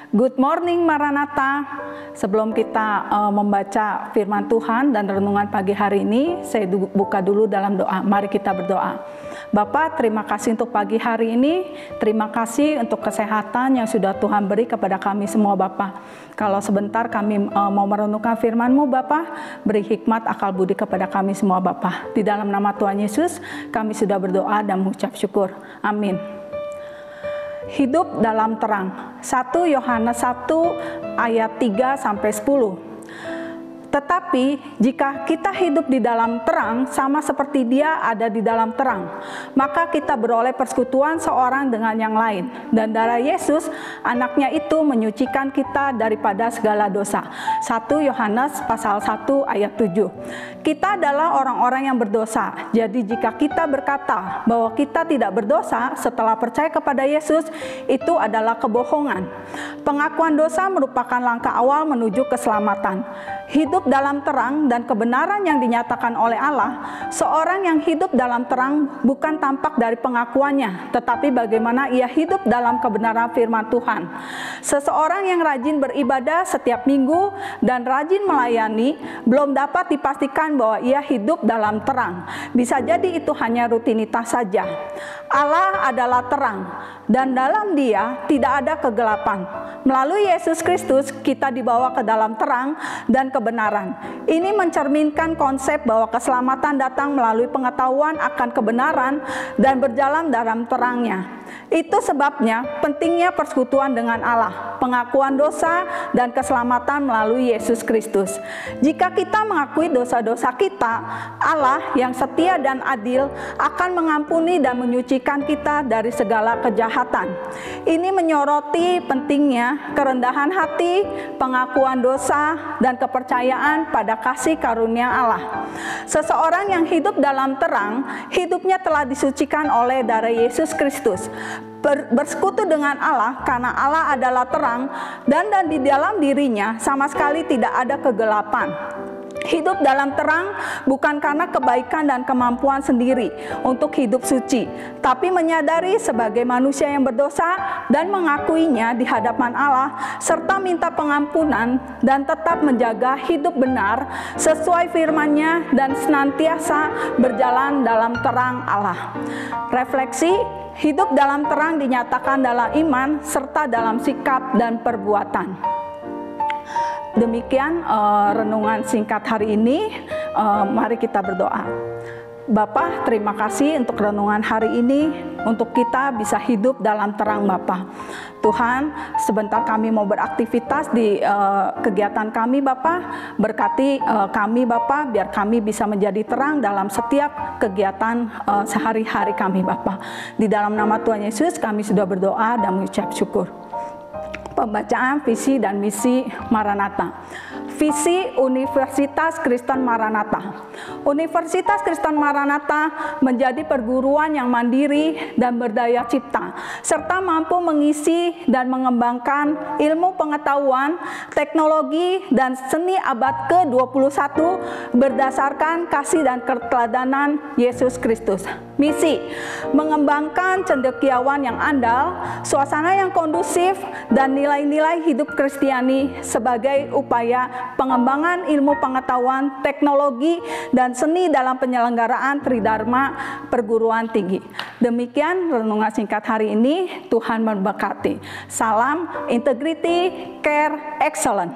Good morning Maranatha. Sebelum kita membaca firman Tuhan dan renungan pagi hari ini, saya buka dulu dalam doa. Mari kita berdoa. Bapa, terima kasih untuk pagi hari ini. Terima kasih untuk kesehatan yang sudah Tuhan beri kepada kami semua Bapa. Kalau sebentar kami mau merenungkan firman-Mu Bapa, beri hikmat akal budi kepada kami semua Bapa. Di dalam nama Tuhan Yesus, kami sudah berdoa dan mengucap syukur. Amin. Hidup dalam terang. 1 Yohanes 1 ayat 3 sampai 10. Tetapi jika kita hidup di dalam terang, sama seperti Dia ada di dalam terang, maka kita beroleh persekutuan seorang dengan yang lain. Dan darah Yesus, anaknya itu menyucikan kita daripada segala dosa. 1 Yohanes pasal 1 ayat 7. Kita adalah orang-orang yang berdosa. Jadi jika kita berkata bahwa kita tidak berdosa setelah percaya kepada Yesus, itu adalah kebohongan. Pengakuan dosa merupakan langkah awal menuju keselamatan. Hidup dalam terang dan kebenaran yang dinyatakan oleh Allah. Seorang yang hidup dalam terang bukan tampak dari pengakuannya, tetapi bagaimana ia hidup dalam kebenaran firman Tuhan. Seseorang yang rajin beribadah setiap minggu dan rajin melayani belum dapat dipastikan bahwa ia hidup dalam terang. Bisa jadi itu hanya rutinitas saja. Allah adalah terang dan dalam Dia tidak ada kegelapan. Melalui Yesus Kristus kita dibawa ke dalam terang dan kebenaran. Ini mencerminkan konsep bahwa keselamatan datang melalui pengetahuan akan kebenaran dan berjalan dalam terangnya. Itu sebabnya pentingnya persekutuan dengan Allah, pengakuan dosa dan keselamatan melalui Yesus Kristus. Jika kita mengakui dosa-dosa kita, Allah yang setia dan adil akan mengampuni dan menyucikan kita dari segala kejahatan. Ini menyoroti pentingnya kerendahan hati, pengakuan dosa, dan kepercayaan pada kasih karunia Allah. Seseorang yang hidup dalam terang, hidupnya telah disucikan oleh darah Yesus Kristus. Bersekutu dengan Allah karena Allah adalah terang dan di dalam dirinya sama sekali tidak ada kegelapan. Hidup dalam terang bukan karena kebaikan dan kemampuan sendiri untuk hidup suci, tapi menyadari sebagai manusia yang berdosa dan mengakuinya di hadapan Allah, serta minta pengampunan dan tetap menjaga hidup benar sesuai firman-Nya dan senantiasa berjalan dalam terang Allah. Refleksi, hidup dalam terang dinyatakan dalam iman serta dalam sikap dan perbuatan. Demikian renungan singkat hari ini. Mari kita berdoa. Bapa, terima kasih untuk renungan hari ini, untuk kita bisa hidup dalam terang Bapa. Tuhan, sebentar kami mau beraktivitas di kegiatan kami Bapa. Berkati kami Bapa, biar kami bisa menjadi terang dalam setiap kegiatan sehari-hari kami Bapa. Di dalam nama Tuhan Yesus kami sudah berdoa dan mengucap syukur. Pembacaan visi dan misi Maranatha. Visi Universitas Kristen Maranatha. Universitas Kristen Maranatha menjadi perguruan yang mandiri dan berdaya cipta, serta mampu mengisi dan mengembangkan ilmu pengetahuan, teknologi, dan seni abad ke-21 berdasarkan kasih dan keteladanan Yesus Kristus. Misi, mengembangkan cendekiawan yang andal, suasana yang kondusif, dan nilai-nilai hidup Kristiani sebagai upaya pengembangan ilmu pengetahuan, teknologi, dan seni dalam penyelenggaraan Tridharma perguruan tinggi. Demikian renungan singkat hari ini. Tuhan memberkati. Salam, integrity, care, excellence.